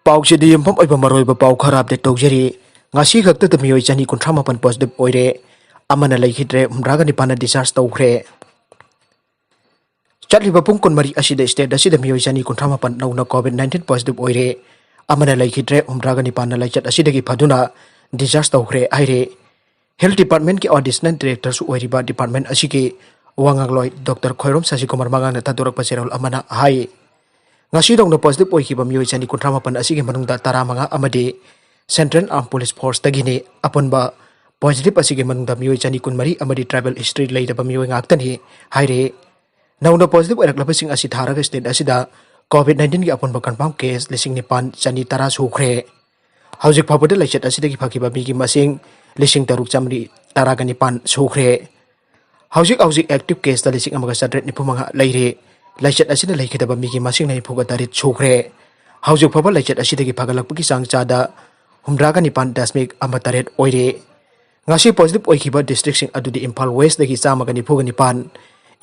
Pauxidi Yum Maroiba Pau Karab de Togeri, Ngasi Hakta the Meoi Chani Contramapan positive Oire, Amana Leikhidre, Dragani Pana disaster Crore. Chatthaba Punkun Mari Ashida State, the Sida Meoi Chani Contramapan no COVID-19 positive Oire, Amana Leikhidre, Dragani Pana Lechat Asidagi Paduna, disaster Crore Aire. Health Department ki Auditional Director su Oiriba Department Ashiki, Wangangloi, Dr. Khoirom Sasikumar Mangana Tadurak Paserol Amana Hai. Ngasi dong na positive oikiba Meoi Chani Contramapan asigi manungda taramanga amadi Central Armed Police Force tagini aponba positive asigi manungda Meoi Chani kunmari amadi travel history leidaba Meoi ngaktani haire nauna positive oiraklapasing asi tharaga state asida COVID-19 ki aponba confirm case lising nipan chani tara sukre haujik phapode laichet asidagi phakiba mi ki masing lising taruk chamri taraga nipan sukre haujik active case ta lising amaga sadret nipumanga leire Laichet asida Leikhidre migi masing na ipuga tarit chukre. Haujik phaba laichet asidagi phagalakpaki sang chada humdraga nipan dasmik amataret oire. Ngasi positive oikiba district sing adudi Imphal West dagi chamaga nipuga nipan,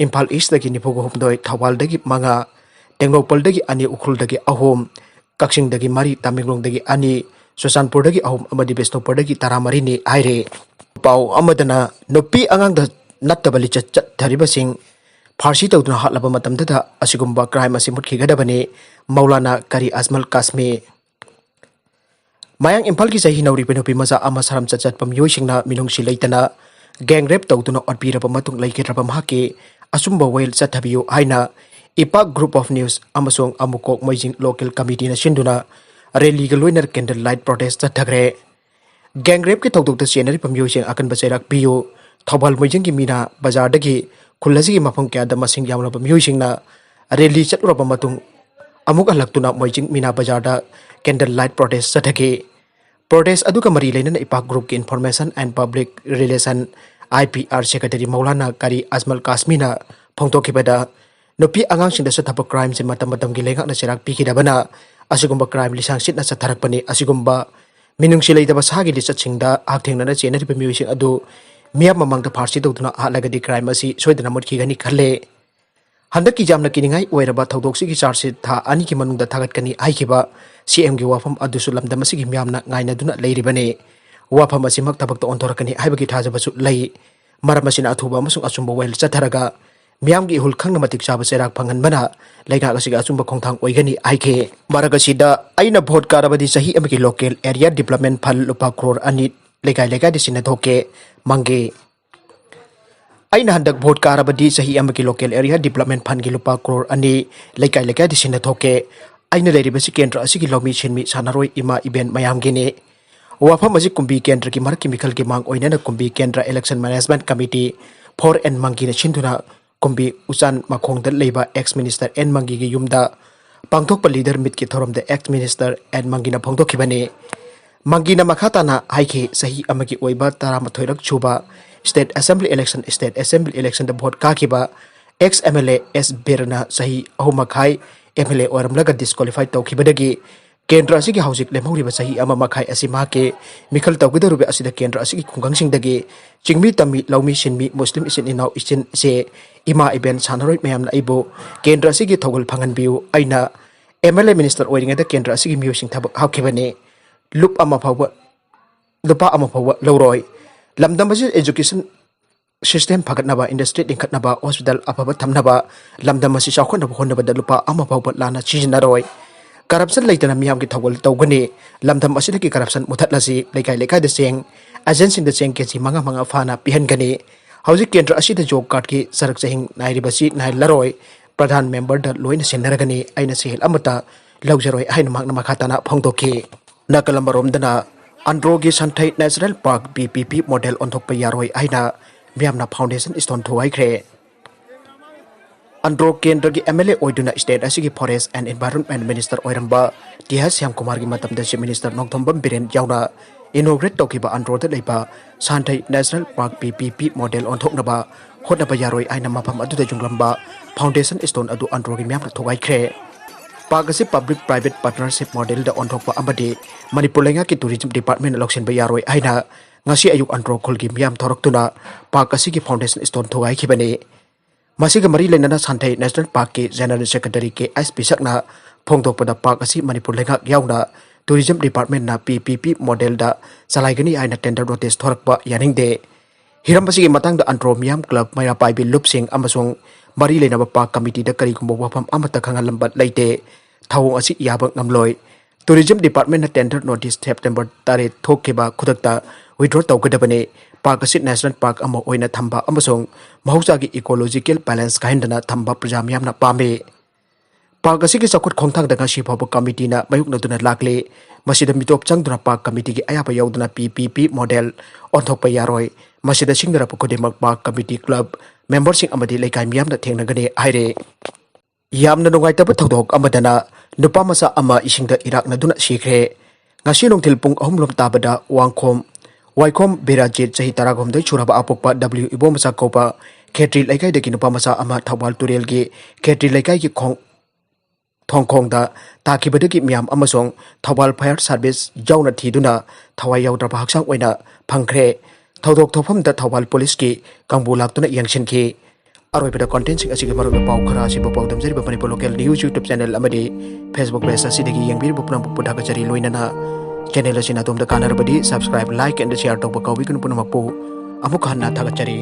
Imphal East dagi nipuga humdoi, Thawal dagi manga, Tenglopal dagi ani Ukhrul dagi ahom, Kaksing dagi mari, Tamenglong dagi ani, Susanpur dagi ahom amadi Bestopur dagi taramarini aire. Pau amadana Nupi Angangda Chatthaba Chatthariba sing Farsi Touduna hatlaba matamdata asigumba crime asimut khigadabani Maulana Kari Azmal Kasmi Mayang Imphal ki Chahi nauri penupi maza ama saram chachat pam yoisingna minungsi leitana gang rape Touduna odpira pamatung Leikhidre pamhaki asumba wail Chathabiyo haina ipak group of news amasong amukok moijing local committee na sinduna rally galoiner candlelight protest Chatthagre gang rape ki Toudukta senari pam yoising akan baserak piyo Thawal moijing ki mina bazar dagi Kulasi mapang kaya ada masing yamla pemiyusing na rally chatura pamatung amuk alaktuna moijing mina bazarda candlelight protest sathake protest adu kamari leina ipak group ki information and public relation IPR secretary Maulana Kari Azmal Kasmina phongtokibada Nupi angang sinda Chatthaba crime sin matam gi lenga na sirak pikidabana asigumba crime lisang sit na satharakpani asigumba minung silai daba sagi lisat singda akthengna na chenari pemiyusing adu Miyamna mangda Farsi Touduna halagadi crime asi soidana mutkigani khalle handaki jamna kiningai oiraba thodok sigi charge tha ani ki manungda thagatkani aikiba CM gi wafam adusu lamdam asigi Miyamna ngaina duna leiribane wafam asi mak tabak to onthorakani haibagi thajabasu lei maram asina athuba amasung asumba wel chatharaga Miyam gi hul khangna matik chaba serak phangan bana leika asiga asumba khongthang oigani aike maraga sida aina vote Karabadi Chahi amki local area development fund Lupa Crore ani Leikai di Sinnathokkani Manggi Eina handak vote Karabadi Chahi amaki local area development fund gi Lupa Crore ani Leikai di Sinnathokkani Eina leiribasi kendra asigi lomi chinmi sanaroi ima event mayam gini wafam asi kumbi kendra ki marak chemical ki mang oina na kumbi kendra election management committee for and Manggi na chinduna kumbi usan makhongda leiba ex minister and Manggi gi yumda pangthokpa leader mit ki thorom the ex minister and Manggi na phongdokhibani Manggi na makhatana haiki Chahi amaki oiba taramatoirak chuba state assembly election the vote kakiba ex MLA S Birna Chahi ahumakhai MLA oramlaga disqualified tawkhibadagi kendra asigi haujik lemhoriba Chahi ama makhai asima ke mikhal tawgidarube asida kendra asigi khungangsing dagi chingmi tami laumi sinmi muslim isin inau isin se ima event sanaroi mayamna ibo kendra asigi thogol phangan biu aina MLA minister oiringa da kendra asigi miusing thabak haukibane Lupa ama phawa Yaroi lamdam basi education system phagatnaba industry dingkhatnaba hospital afaba thamnaba lamdam basi chawkhonaba honnaba da lupa ama phawa lana chijinaroi corruption leitana miyam ki thogol tawgani lamdam basi ki corruption muthatlasi Leikai de seng agency de seng kechi manga fana pihangani hauji kendra asida job card ki sarak chahing nairi basi nai laroi pradhan member da loina senaragani aina sehel amata lawjaroi haina makna makhatana phongdoki Nakalambarom dana Andro gi Santhei National Park BPP model Onthokpa Yaroi Eina Miyamna Foundation Stone Thugaikhre Andro Kendra gi MLA oiduna state asigi Forest and Environment Minister oiramba Tihas Syam Kumar gi matamda Chief Minister Nongthombam Biren Yaona inaugurate tokiba Andro da leiba Santhei National Park BPP model Onthoknaba hotnaba Yaroi Eina mafam aduda junglamba Foundation Stone adu Andro gi Miyamna Thugaikhre Pagasi public private partnership model da Onthokpa amadi Manipur lenga ki tourism department loksen ba Yaroi Eina ngasi ayuk Andro khulgi miyam thoraktuna pagasi ki foundation stone Thugaikhibani masiga mari lenana Santhei National Park ki general secretary ke SP sakna phongdokpada pagasi Manipur lenga yauna tourism department na PPP model da salaigani aina tender notice thorakpa yaningde hiram pasigi matang da Andro miyam club maya paibi lupsing amasung mari lenaba park committee da karigumba wafam amata khangalambat laite thawong asi yabang ngamloi tourism department na tender notice September tare thokkiba khudakta withdraw tawgadabane park asit national park amo oina thamba amasung mahusagi ecological balance kahendana thamba praja miyamna pame park asigi sakut khongthang da ngasi phabu committee na mayuk naduna lakle masida mitop changduna park committee gi ayapa yauduna PPP model Onthokpa Yaroi masida singdara pukodemak park committee club membership amadi Leikai Miyamna thengnagane haire yamna nungaitaba thodok amadana nupa masa ama isingda irak naduna sikhre ngasi nongthil pung ahumlom tabada wangkhom waikhom berajit chahi taragom dai churaba apokpa w ibo masa kopa khetri Leikai de nupa masa ama thawal turel gi khetri Leikai gi khong thongkhong da takibadagi miyam amasong thawal fire service jauna thiduna thawai yaudraba haksang oina phangkhre thodok thofam da thawal police ki kangbu laktuna yangshin ki aroi beda content sing asigi maru pau khara si pau damjari ba Manipur local news YouTube channel amadi Facebook page asidagi yangbir bu pram puda ka jari loinana channel asina tom da kanar badi subscribe like and share tok ba kawi kun punamakpu amuk hanna thaga jari